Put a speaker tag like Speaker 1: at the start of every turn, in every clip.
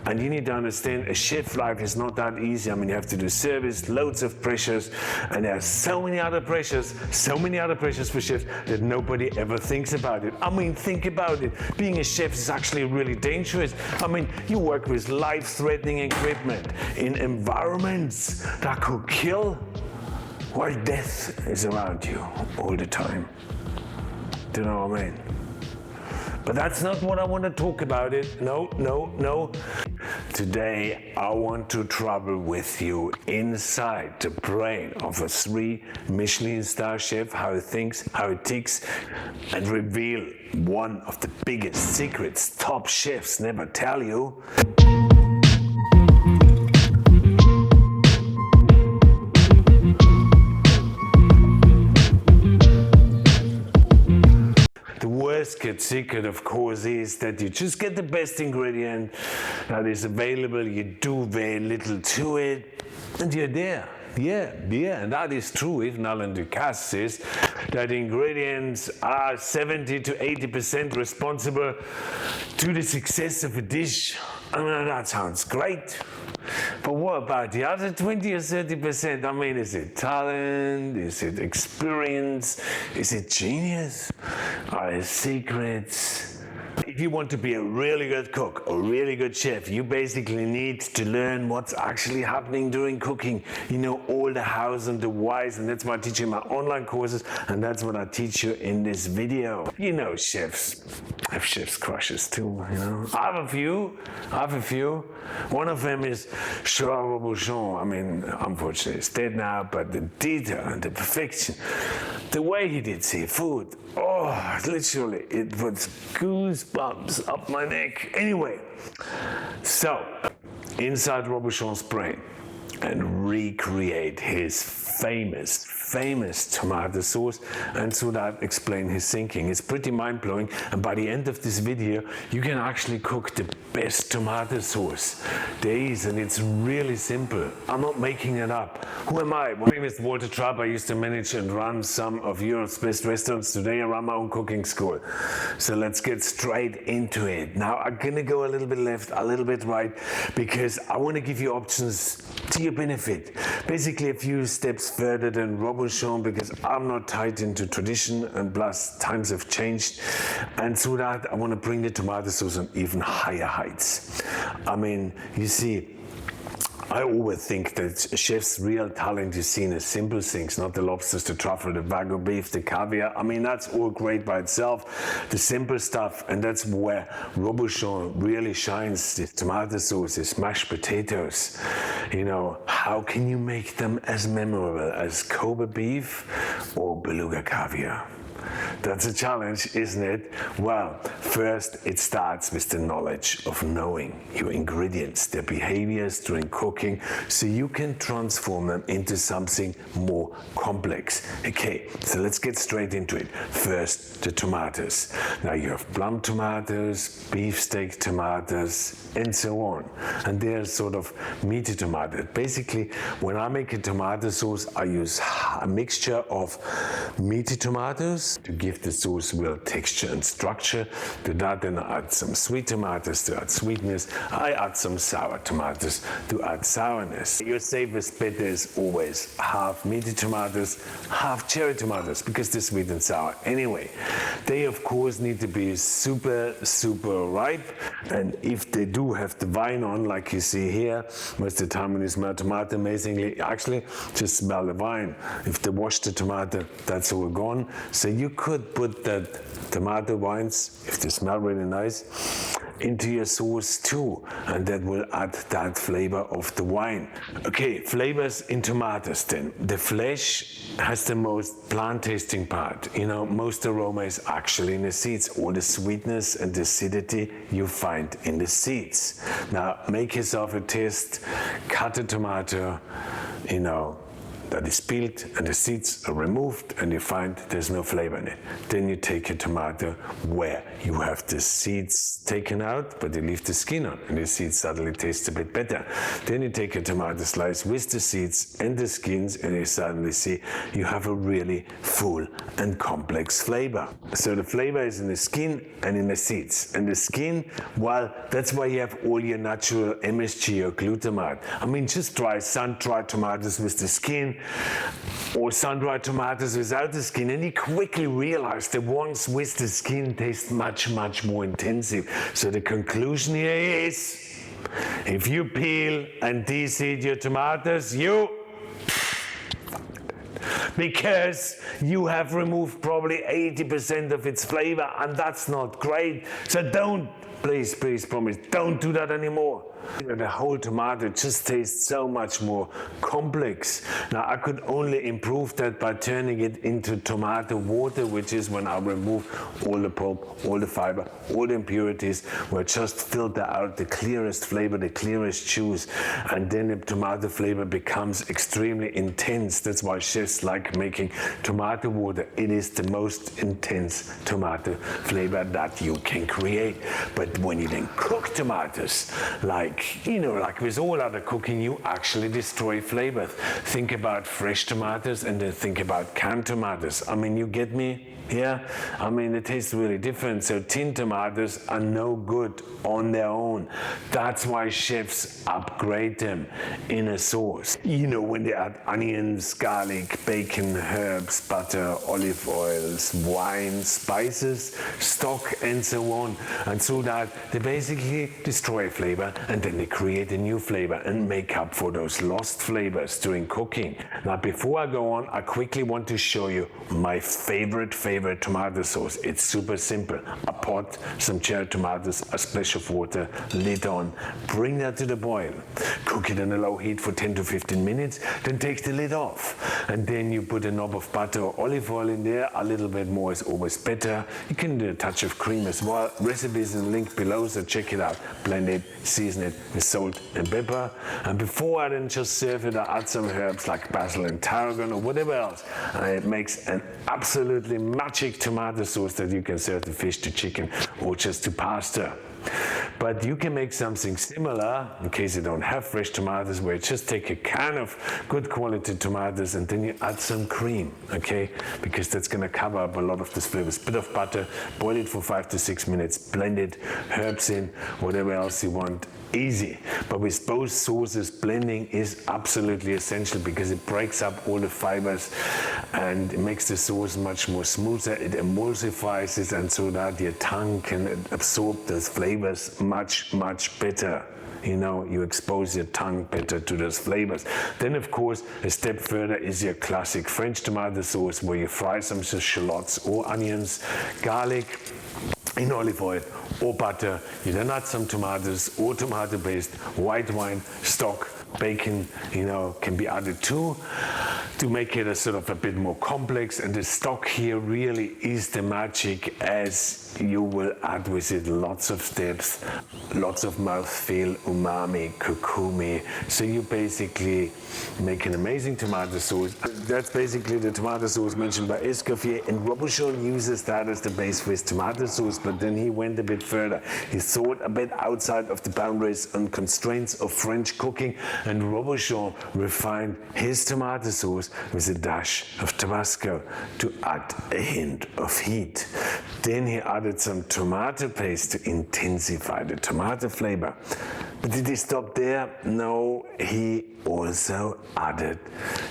Speaker 1: And you need to understand a chef life is not that easy. I mean, you have to do service, loads of pressures, and there are so many other pressures for chefs that nobody ever thinks about it. I mean, think about it. Being a chef is actually really dangerous. I mean, you work with life-threatening equipment in environments that could kill, while death is around you all the time. Do you know what I mean? But that's not what I want to talk about it. No. Today, I want to travel with you inside the brain of a 3 Michelin star chef, how he thinks, how he ticks, and reveal one of the biggest secrets top chefs never tell you. Worst secret, of course, is that you just get the best ingredient that is available, you do very little to it, and you're there. Yeah, and that is true. Even Alain Ducasse says that ingredients are 70 to 80% responsible to the success of a dish. I mean, that sounds great. But what about the other 20 or 30%? I mean, is it talent? Is it experience? Is it genius? Are there secrets? If you want to be a really good cook, a really good chef, you basically need to learn what's actually happening during cooking. You know, all the hows and the whys, and that's what I teach you in my online courses, and that's what I teach you in this video. You know, chefs have chef's crushes too, you know. I have a few. One of them is Charles Robuchon. I mean, unfortunately, he's dead now, but the detail and the perfection, the way he did seafood, oh, literally, it puts goosebumps up my neck. Anyway, so inside Robuchon's brain and recreate his famous tomato sauce, and so that explain his thinking. It's pretty mind-blowing, and by the end of this video you can actually cook the best tomato sauce there is, and it's really simple. I'm not making it up. Who am I? My name is Walter Trapp. I used to manage and run some of Europe's best restaurants. Today I run my own cooking school. So let's get straight into it. Now I'm gonna go a little bit left, a little bit right, because I want to give you options to your benefit. Basically a few steps further than Robuchon, because I'm not tied into tradition, and plus times have changed, and so that I want to bring the tomato sauce on even higher heights. I mean, you see, I always think that a chef's real talent is seen as simple things, not the lobsters, the truffle, the wagyu beef, the caviar. I mean, that's all great by itself, the simple stuff, and that's where Robuchon really shines. The tomato sauce, the mashed potatoes. You know, how can you make them as memorable as Kobe beef or beluga caviar? That's a challenge, isn't it? Well, first it starts with the knowledge of knowing your ingredients, their behaviors during cooking, so you can transform them into something more complex. Okay, so let's get straight into it. First, the tomatoes. Now you have plum tomatoes, beefsteak tomatoes, and so on. And they're sort of meaty tomatoes. Basically, when I make a tomato sauce, I use a mixture of meaty tomatoes to give the sauce real texture and structure. To that, then I add some sweet tomatoes to add sweetness. I add some sour tomatoes to add sourness. Your safest bet is always half meaty tomatoes, half cherry tomatoes, because they're sweet and sour anyway. They of course need to be super ripe, and if they do have the vine on, like you see here, most of the time when you smell tomato, amazingly, actually just smell the vine. If they wash the tomato, that's all gone. So you could put that tomato wines, if they smell really nice, into your sauce too, and that will add that flavor of the wine. Okay, flavors in tomatoes then. The flesh has the most plant tasting part. You know, most aroma is actually in the seeds. All the sweetness and the acidity you find in the seeds. Now make yourself a taste, cut a tomato, you know, that is peeled and the seeds are removed and you find there's no flavor in it. Then you take a tomato where you have the seeds taken out, but you leave the skin on, and the seeds suddenly taste a bit better. Then you take a tomato slice with the seeds and the skins, and you suddenly see you have a really full and complex flavor. So the flavor is in the skin and in the seeds. And the skin, well, that's why you have all your natural MSG or glutamate. I mean, just try sun-dried tomatoes with the skin or sun-dried tomatoes without the skin, and you quickly realize the ones with the skin taste much, much more intensive. So the conclusion here is, if you peel and de-seed your tomatoes, because you have removed probably 80% of its flavor, and that's not great. So don't, please promise, don't do that anymore. The whole tomato just tastes so much more complex. Now I could only improve that by turning it into tomato water, which is when I remove all the pulp, all the fiber, all the impurities, where I just filter out the clearest flavor, the clearest juice, and then the tomato flavor becomes extremely intense. That's why chefs like making tomato water. It is the most intense tomato flavor that you can create. But when you then cook tomatoes, like with all other cooking, you actually destroy flavors. Think about fresh tomatoes and then think about canned tomatoes. I mean, you get me? Yeah, I mean, it tastes really different. So tin tomatoes are no good on their own. That's why chefs upgrade them in a sauce. When they add onions, garlic, bacon, herbs, butter, olive oils, wine, spices, stock, and so on. And so that they basically destroy flavor, and then they create a new flavor and make up for those lost flavors during cooking. Now, before I go on, I quickly want to show you my favorite tomato sauce. It's super simple. A pot, some cherry tomatoes, a splash of water, lid on, bring that to the boil. Cook it on a low heat for 10 to 15 minutes, then take the lid off. And then you put a knob of butter or olive oil in there. A little bit more is always better. You can do a touch of cream as well. Recipe is in the link below, so check it out. Blend it, season it with salt and pepper. And before I then just serve it, I add some herbs like basil and tarragon or whatever else. And it makes an absolutely magic tomato sauce that you can serve to fish, to chicken, or just to pasta. But you can make something similar, in case you don't have fresh tomatoes, where you just take a can of good quality tomatoes and then you add some cream, okay? Because that's gonna cover up a lot of these flavors. Bit of butter, boil it for 5 to 6 minutes, blend it, herbs in, whatever else you want. Easy. But with both sauces, blending is absolutely essential because it breaks up all the fibers and it makes the sauce much more smoother. It emulsifies it, and so that your tongue can absorb those flavors much, much better. You expose your tongue better to those flavors. Then, of course, a step further is your classic French tomato sauce, where you fry some shallots or onions, garlic in olive oil or butter. You then add some tomatoes or tomato paste, white wine, stock, bacon, can be added too, to make it a sort of a bit more complex. And the stock here really is the magic, as you will add with it lots of depth, lots of mouthfeel, umami, kokumi. So you basically make an amazing tomato sauce. That's basically the tomato sauce mentioned by Escoffier, and Robuchon uses that as the base for his tomato sauce, but then he went a bit further. He thought a bit outside of the boundaries and constraints of French cooking, and Robuchon refined his tomato sauce with a dash of Tabasco to add a hint of heat. Then he added some tomato paste to intensify the tomato flavor. But did he stop there? No, he also added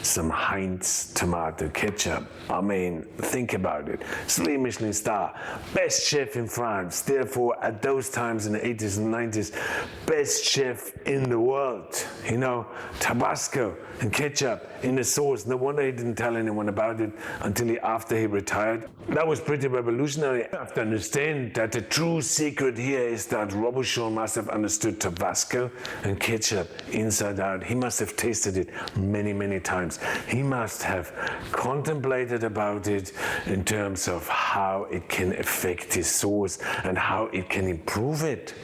Speaker 1: some Heinz tomato ketchup. I mean, think about it. 3 Michelin star, best chef in France. Therefore, at those times in the 80s and 90s, best chef in the world. Tabasco and ketchup in the sauce. No wonder he didn't tell anyone about it until after he retired. That was pretty revolutionary. You have to understand that the true secret here is that Robuchon must have understood Tabasco and ketchup inside out. He must have tasted it many, many times. He must have contemplated about it in terms of how it can affect his sauce and how it can improve it.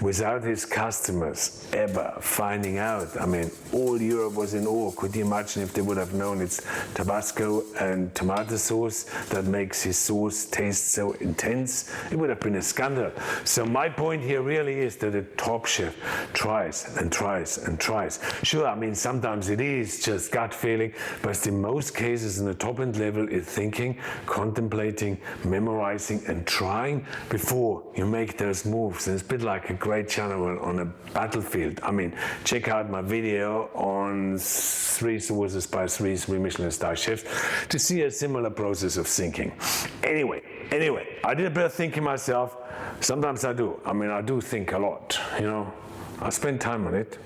Speaker 1: without his customers ever finding out. I mean, all Europe was in awe. Could you imagine if they would have known it's Tabasco and tomato sauce that makes his sauce taste so intense? It would have been a scandal. So my point here really is that a top chef tries and tries and tries. Sure, I mean, sometimes it is just gut feeling, but in most cases in the top end level, it's thinking, contemplating, memorizing, and trying before you make those moves. And it's a bit like a great general on a battlefield. I mean, check out my video on 3 sauces by 3 Michelin star chefs to see a similar process of thinking. Anyway, I did a bit of thinking myself. Sometimes I do. I mean, I do think a lot, you know. I spend time on it.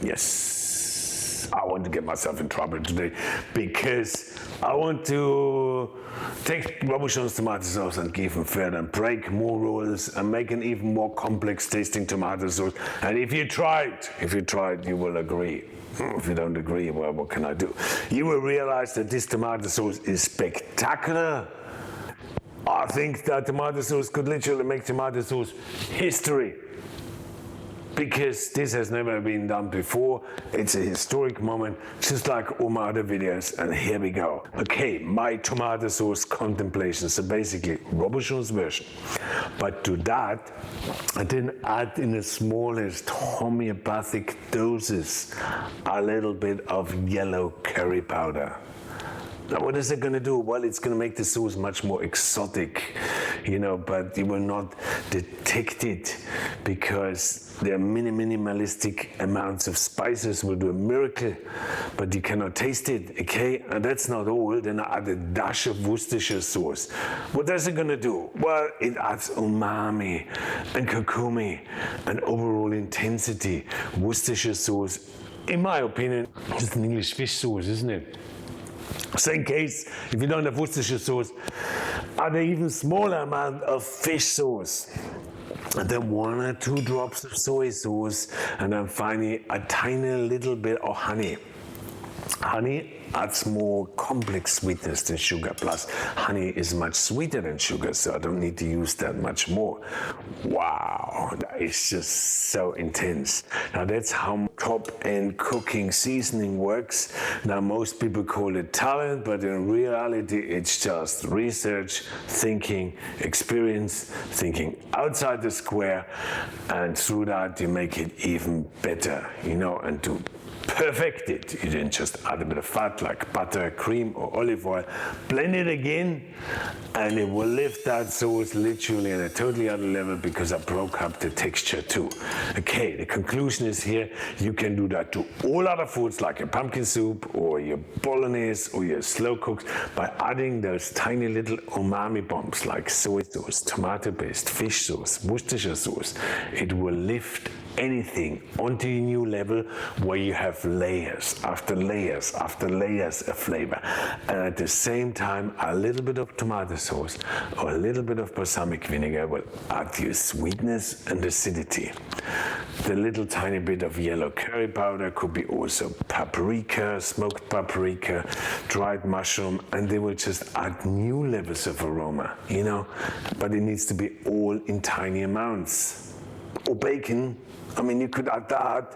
Speaker 1: Yes, I want to get myself in trouble today because I want to take Robuchon's tomato sauce and give them further and break more rules and make an even more complex tasting tomato sauce. And if you try it, you will agree. If you don't agree, well, what can I do? You will realize that this tomato sauce is spectacular. I think that tomato sauce could literally make tomato sauce history, because this has never been done before. It's a historic moment, just like all my other videos, and here we go. Okay, my tomato sauce contemplation, so basically Robuchon's version. But to that, I didn't add in the smallest homeopathic doses a little bit of yellow curry powder. Now, what is it going to do? Well, it's going to make the sauce much more exotic, you know, but you will not detect it because the minimalistic amounts of spices will do a miracle, but you cannot taste it, okay? And that's not all. Then I add a dash of Worcestershire sauce. What is it going to do? Well, it adds umami and kokumi and overall intensity. Worcestershire sauce, in my opinion, is an English fish sauce, isn't it? So in case, if you don't have Worcestershire sauce, add an even smaller amount of fish sauce. And then 1 or 2 drops of soy sauce, and then finally a tiny little bit of honey. Honey adds more complex sweetness than sugar. Plus, honey is much sweeter than sugar, so I don't need to use that much more. Wow, that is just so intense. Now, that's how top-end cooking seasoning works. Now, most people call it talent, but in reality, it's just research, thinking, experience, thinking outside the square, and through that, you make it even better, you know, and to perfect it. You didn't just add a bit of fat like butter, cream, or olive oil. Blend it again, and it will lift that sauce literally at a totally other level because I broke up the texture too. Okay, the conclusion is here, you can do that to all other foods like your pumpkin soup or your bolognese or your slow cooks by adding those tiny little umami bombs like soy sauce, tomato paste, fish sauce, Worcestershire sauce. It will lift anything onto a new level where you have layers after layers after layers of flavor, and at the same time a little bit of tomato sauce or a little bit of balsamic vinegar will add you sweetness and acidity. The little tiny bit of yellow curry powder could be also paprika, smoked paprika, dried mushroom, and they will just add new levels of aroma, you know, but it needs to be all in tiny amounts. Or bacon, I mean, you could add that,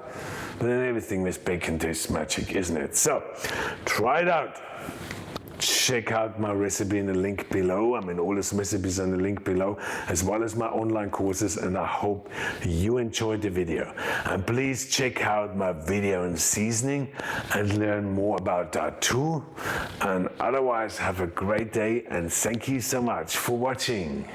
Speaker 1: but then everything with bacon tastes magic, isn't it? So, try it out. Check out my recipe in the link below. I mean, all these recipes are in the link below, as well as my online courses, and I hope you enjoyed the video. And please check out my video on seasoning and learn more about that too. And otherwise, have a great day, and thank you so much for watching.